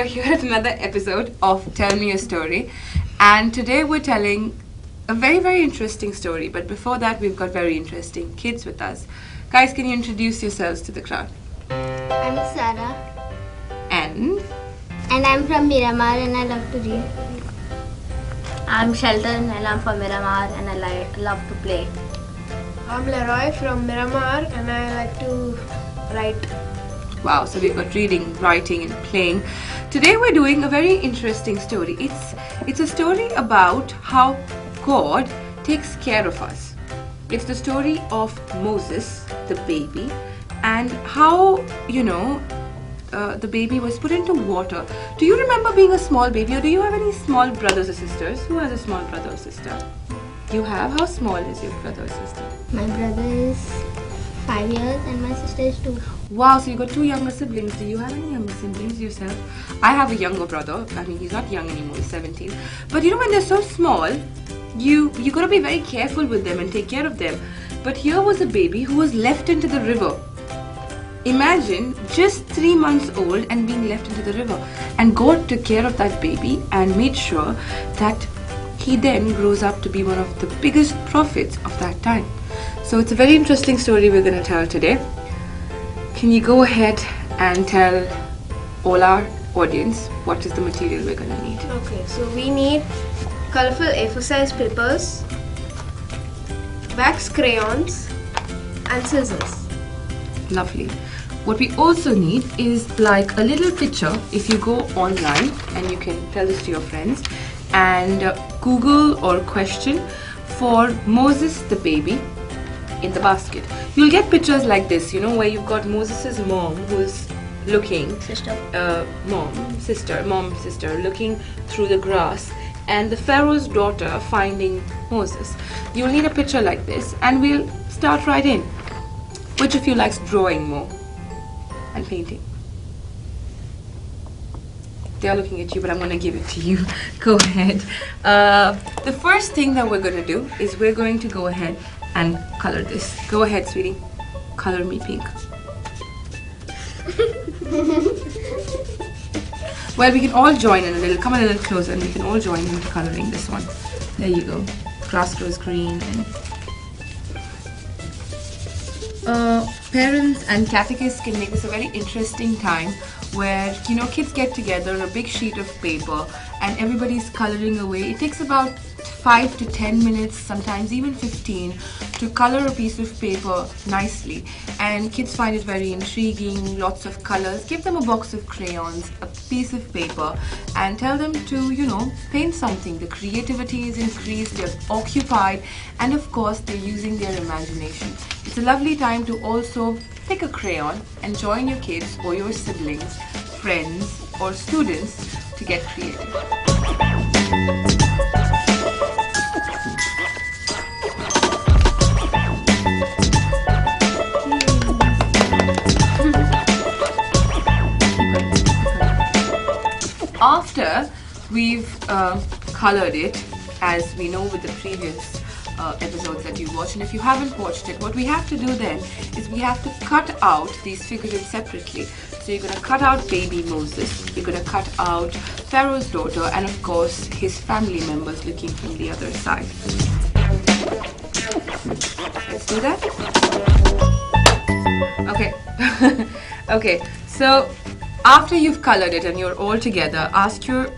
we're here at another episode of Tell Me a Story, and today we're telling a very, very interesting story. But before that, we've got very interesting kids with us. Guys, can you introduce yourselves to the crowd? I'm Sarah. And I'm from Miramar and I love to read. I'm Shelton and I'm from Miramar and I love to play. I'm Leroy from Miramar and I like to write. wow, so we've got reading, writing and playing. Today we're doing a very interesting story. It's a story about how God takes care of us. It's the story of Moses, the baby, and how, the baby was put into water. Do you remember being a small baby, or do you have any small brothers or sisters? Who has a small brother or sister? You have? How small is your brother or sister? My brother is 5 years and my sister is 2. Wow, so you got 2 younger siblings. Do you have any younger siblings yourself? I have a younger brother. I mean, he's not young anymore, he's 17. But when they're so small, you gotta be very careful with them and take care of them. But here was a baby who was left into the river. Imagine just 3 months old and being left into the river. And God took care of that baby and made sure that he then grows up to be one of the biggest prophets of that time. So it's a very interesting story we're going to tell today. Can you go ahead and tell all our audience what is the material we're going to need? Okay, so we need colorful A4 size papers, wax crayons and scissors. Lovely. What we also need is like a little picture. If you go online, and you can tell this to your friends, and Google or question for Moses the baby in the basket, you'll get pictures like this, where you've got Moses's mom who's looking, sister looking through the grass, and the Pharaoh's daughter finding Moses. You'll need a picture like this, and we'll start right in. Which of you likes drawing more and painting? They're looking at you, but I'm going to give it to you. Go ahead. The first thing that we're going to do is we're going to go ahead and color this. Go ahead, sweetie. Color me pink. Well, we can all join in a little. Come a little closer and we can all join into coloring this one. There you go. Grass grows green. And parents and catechists can make this a very interesting time where kids get together on a big sheet of paper and everybody's coloring away. It takes about 5 to 10 minutes, sometimes even 15, to color a piece of paper nicely, and kids find it very intriguing. Lots of colors. Give them a box of crayons, a piece of paper, and tell them to paint something. The creativity is increased, they're occupied, and of course they're using their imagination. It's a lovely time to also pick a crayon and join your kids or your siblings, friends or students to get creative. After we've colored it, as we know with the previous episodes that you watched, and if you haven't watched it, what we have to do then is we have to cut out these figurines separately. So you're going to cut out baby Moses, you're going to cut out Pharaoh's daughter, and of course his family members looking from the other side. Let's do that. Okay. Okay, so after you've colored it and you're all together, ask your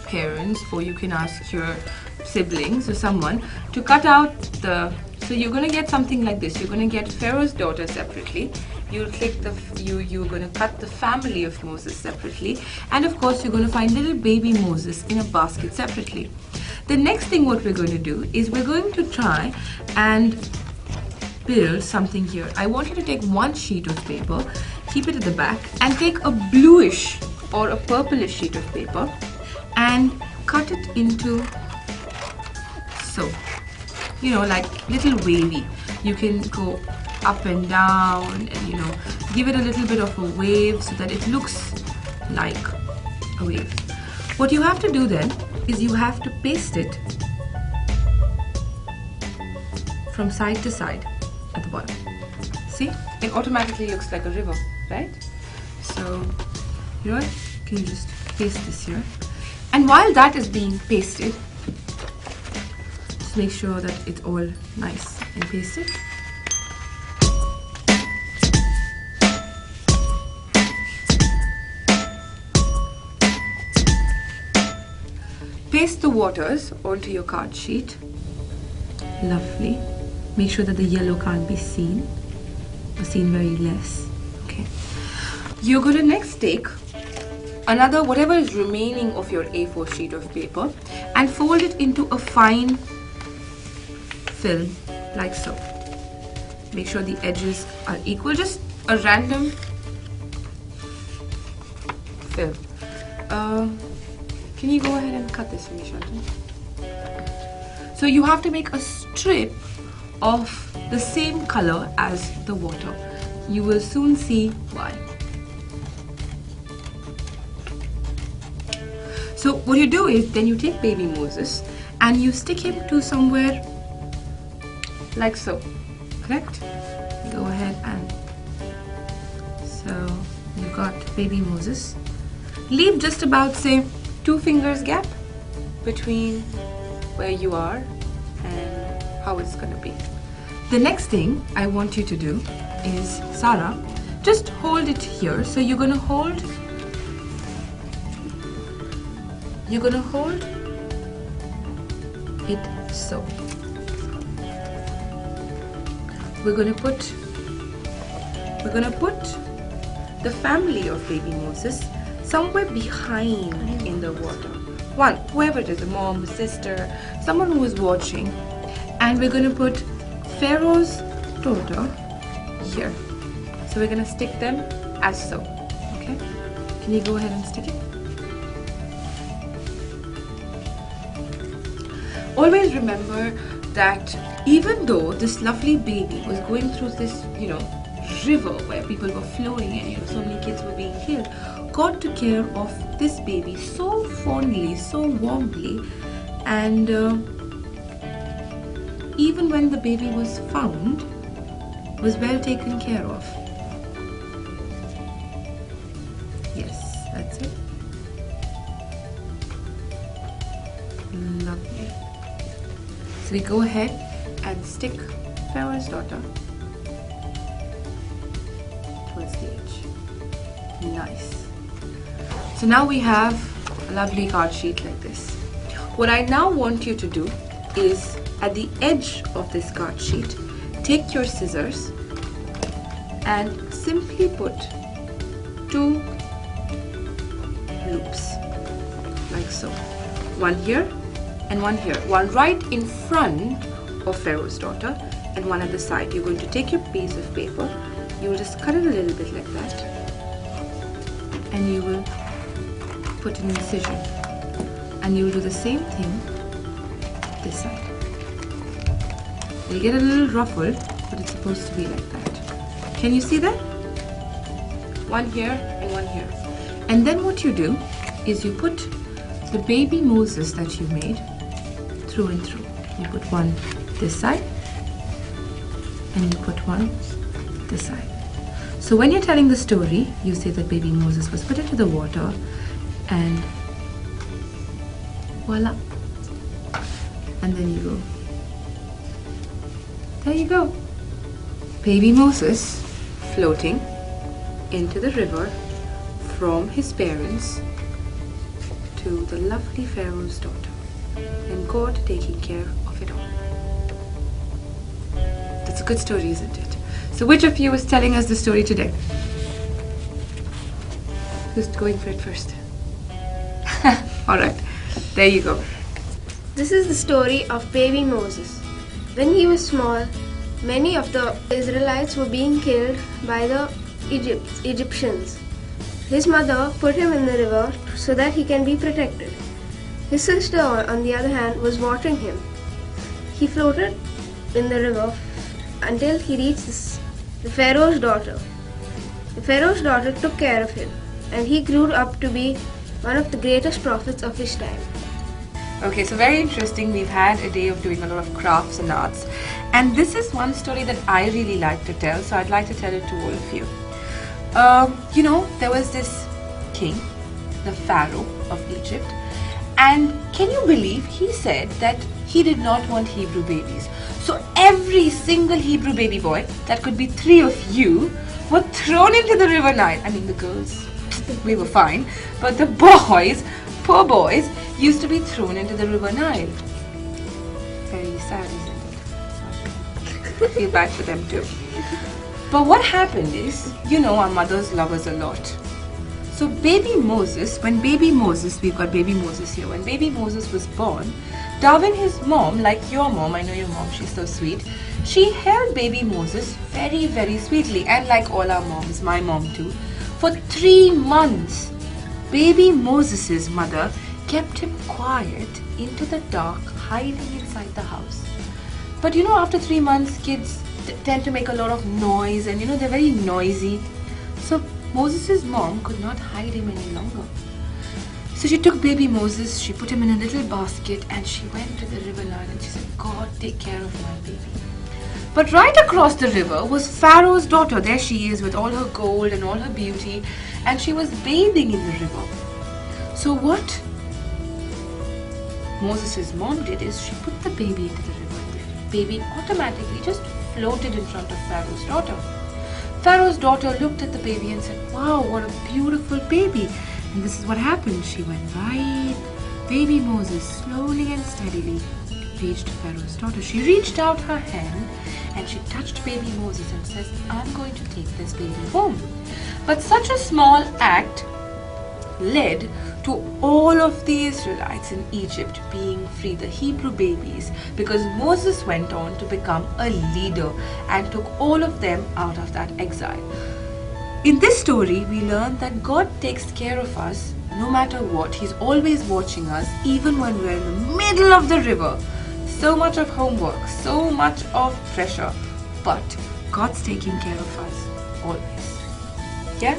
parents, or you can ask your siblings or someone to cut out so you're going to get something like this. You're going to get Pharaoh's daughter separately. You're going to cut the family of Moses separately, and of course you're going to find little baby Moses in a basket separately. The next thing what we're going to do is we're going to try and build something here. I want you to take one sheet of paper, keep it at the back, and take a bluish or a purplish sheet of paper and cut it into so, like little wavy. You can go up and down and give it a little bit of a wave so that it looks like a wave. What you have to do then is you have to paste it from side to side at the bottom. See? It automatically looks like a river, right? So, can you just paste this here. And while that is being pasted, just make sure that it's all nice and pasted. Paste the waters onto your card sheet. Lovely. Make sure that the yellow can't be seen, or seen very less. Okay. You're going to next take another, whatever is remaining of your A4 sheet of paper, and fold it into a fine film like so. Make sure the edges are equal, just a random film. Can you go ahead and cut this for me, Shelton? So you have to make a strip of the same color as the water. You will soon see why. So what you do is, then you take baby Moses and you stick him to somewhere like so, correct? Go ahead and, so you got baby Moses. Leave just about, say, 2 fingers gap between where you are and how it's gonna be. The next thing I want you to do is, Sarah, just hold it here. So you're gonna hold it so. We're gonna put the family of baby Moses somewhere behind in the water. One, whoever it is, a mom, a sister, someone who is watching. And we're going to put Pharaoh's daughter here. So we're going to stick them as so. Okay? Can you go ahead and stick it? Always remember that even though this lovely baby was going through this, river where people were floating and, so many kids were being killed, God took care of this baby so fondly, so warmly, and even when the baby was found, was well taken care of. Yes, that's it. Lovely. So we go ahead and stick Pharaoh's daughter towards the edge. Nice. So now we have a lovely card sheet like this. What I now want you to do is, at the edge of this card sheet, take your scissors and simply put 2 loops like so. One here and one here. One right in front of Pharaoh's daughter and one at the side. You're going to take your piece of paper, you will just cut it a little bit like that, and you will put an incision, and you will do the same thing this side. You'll get a little ruffled, but it's supposed to be like that. Can you see that? One here and one here. And then what you do is you put the baby Moses that you made through and through. You put one this side and you put one this side. So when you're telling the story, you say that baby Moses was put into the water and voila. And then you go. There you go. Baby Moses floating into the river from his parents to the lovely Pharaoh's daughter, and God taking care of it all. That's a good story, isn't it? So which of you is telling us the story today? Who's going for it first? Alright, there you go. This is the story of baby Moses. When he was small, many of the Israelites were being killed by the Egyptians. His mother put him in the river so that he can be protected. His sister, on the other hand, was watering him. He floated in the river until he reached the Pharaoh's daughter. The Pharaoh's daughter took care of him, and he grew up to be one of the greatest prophets of his time. Okay, so very interesting. We've had a day of doing a lot of crafts and arts, and this is one story that I really like to tell, so I'd like to tell it to all of you. There was this king, the Pharaoh of Egypt. And can you believe he said that he did not want Hebrew babies? So every single Hebrew baby boy, that could be 3 of you, were thrown into the river Nile. I mean, the girls, we were fine, but the boys, poor boys, used to be thrown into the river Nile. Very sad, isn't it? I feel bad for them too. But what happened is, you know, our mothers love us a lot. So baby Moses, when baby Moses, we've got baby Moses here, when baby Moses was born, Darwin, his mom, like your mom, I know your mom, she's so sweet, she held baby Moses very, very sweetly, and like all our moms, my mom too, for 3 months. Baby Moses's mother kept him quiet into the dark, hiding inside the house. But you know, after 3 months, kids tend to make a lot of noise, and you know, they're very noisy. So Moses' mom could not hide him any longer. So she took baby Moses, she put him in a little basket, and she went to the river Nile and she said, God, take care of my baby. But right across the river was Pharaoh's daughter. There she is with all her gold and all her beauty, and she was bathing in the river. So what Moses' mom did is she put the baby into the river. The baby automatically just floated in front of Pharaoh's daughter. Pharaoh's daughter looked at the baby and said, wow, what a beautiful baby. And this is what happened. She went right. Baby Moses slowly and steadily reached Pharaoh's daughter. She reached out her hand and she touched baby Moses and says, I'm going to take this baby home. But such a small act led to all of the Israelites in Egypt being free, the Hebrew babies, because Moses went on to become a leader and took all of them out of that exile. In this story, we learn that God takes care of us no matter what. He's always watching us, even when we're in the middle of the river. So much of homework, so much of pressure, but God's taking care of us always. Yeah?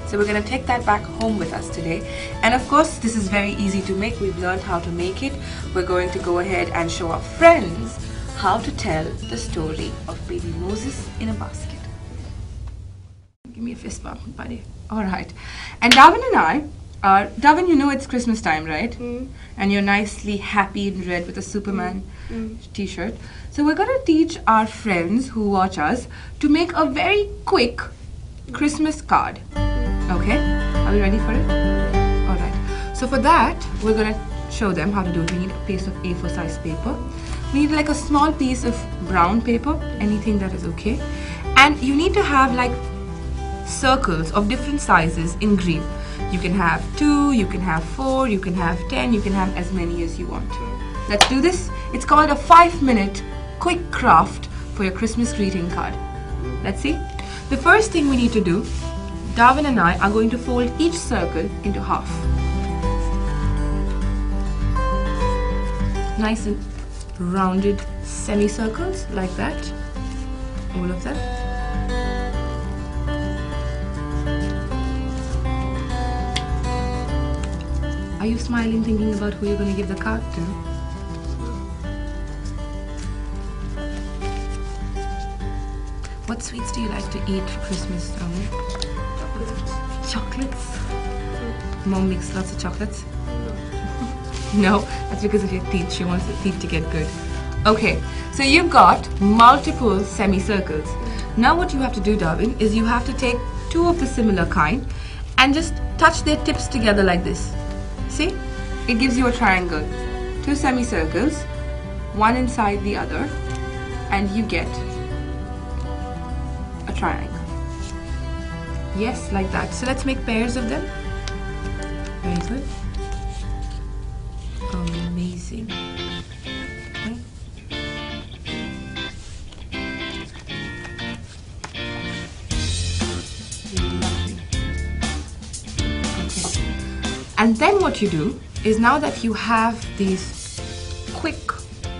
So we're going to take that back home with us today. And of course, this is very easy to make. We've learned how to make it. We're going to go ahead and show our friends how to tell the story of baby Moses in a basket. Give me a fist bump, buddy. All right. And Darwin and I are, Darwin, you know it's Christmas time, right? And you're nicely happy in red with a Superman t-shirt. So we're going to teach our friends who watch us to make a very quick Christmas card. Okay? Are we ready for it? Alright. So for that, we're going to show them how to do it. We need a piece of A4 size paper. We need like a small piece of brown paper, anything that is okay. And you need to have like circles of different sizes in green. You can have 2, you can have 4, you can have 10, you can have as many as you want. Let's do this. It's called a 5-minute quick craft for your Christmas greeting card. Let's see. The first thing we need to do, Darwin and I are going to fold each circle into half. Nice and rounded semicircles like that. All of them. Are you smiling thinking about who you're going to give the card to? What sweets do you like to eat for Christmas, Darwin? Chocolates? Mom makes lots of chocolates? No, that's because of your teeth. She wants the teeth to get good. Okay, so you've got multiple semicircles. Now what you have to do, Darwin, is you have to take 2 of the similar kind and just touch their tips together like this. See? It gives you a triangle. 2 semicircles, one inside the other, and you get a triangle. Yes, like that. So let's make pairs of them. Very good. Amazing. Okay. Lovely. Okay. And then what you do is, now that you have these quick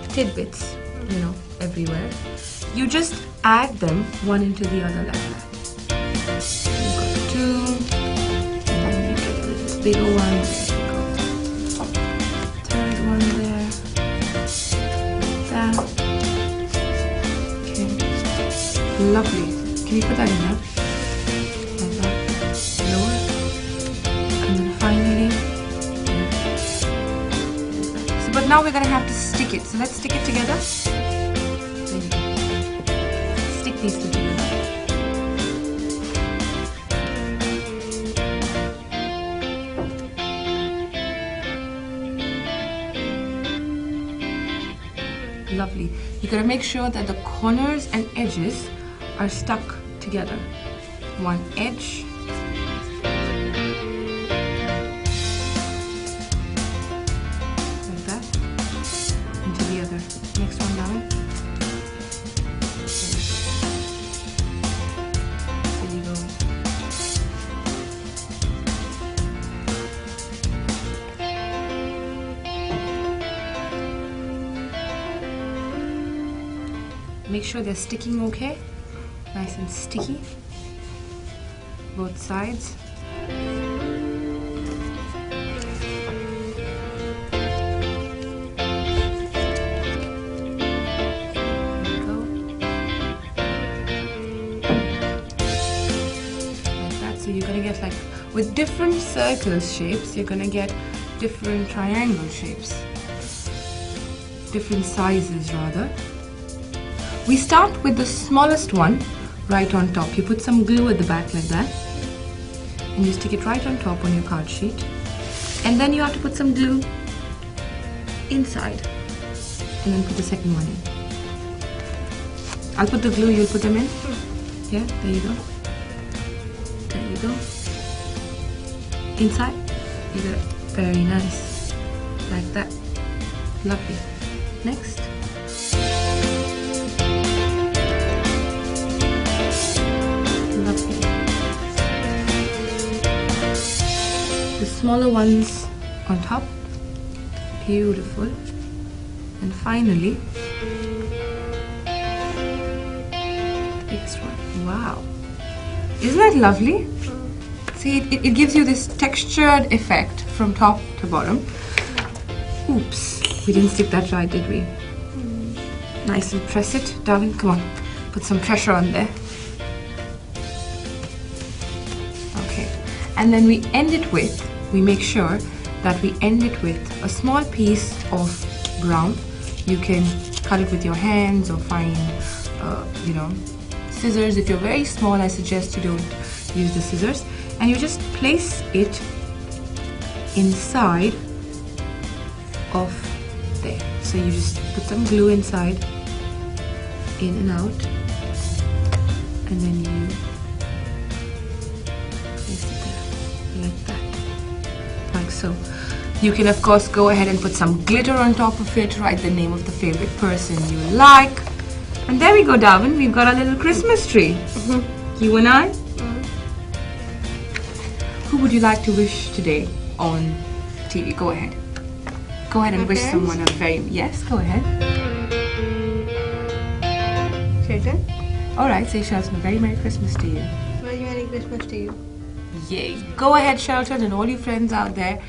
tidbits, you know, everywhere, you just add them one into the other like that. You've got 2, and then you get this bigger one. Third one there. That. Okay. Lovely. Can you put that in there? Like that. Lower. And then now we're going to have to stick it. So let's stick it together. There you go. Stick these two together. Lovely. You gotta make sure that the corners and edges are stuck together. One edge. Like that. Into the other. Next one down. There you go. Make sure they're sticking okay, nice and sticky, both sides. There you go. Like that, so you're gonna get like, with different circle shapes, you're gonna get different triangle shapes, different sizes rather. We start with the smallest one right on top. You put some glue at the back like that and you stick it right on top on your card sheet, and then you have to put some glue inside and then put the second one in. I'll put the glue, you'll put them in. Yeah, there you go. There you go. Inside. You got it. Very nice. Like that. Lovely. Next. The smaller ones on top. Beautiful. And finally, the biggest one. Wow. Isn't that lovely? See, it gives you this textured effect from top to bottom. Oops, we didn't stick that right, did we? Nice and press it. Darwin, come on. Put some pressure on there. And then we end it with, we make sure that we end it with a small piece of brown. You can cut it with your hands or find, scissors. If you're very small, I suggest you don't use the scissors. And you just place it inside of there. So you just put some glue inside, in and out, and then you like that, like so. You can of course go ahead and put some glitter on top of it, write the name of the favorite person you like, and there we go, Darwin, we've got our little Christmas tree. You and I. Who would you like to wish today on TV? Go ahead and wish someone a very, yes, go ahead. Shelton? Alright, say Shelton, a very Merry Christmas to you. Very Merry Christmas to you. Yay. Go ahead, Shelton, and all your friends out there,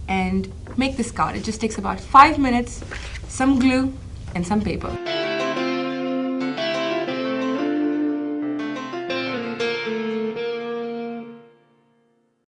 and make this card. It just takes about 5 minutes, some glue, and some paper.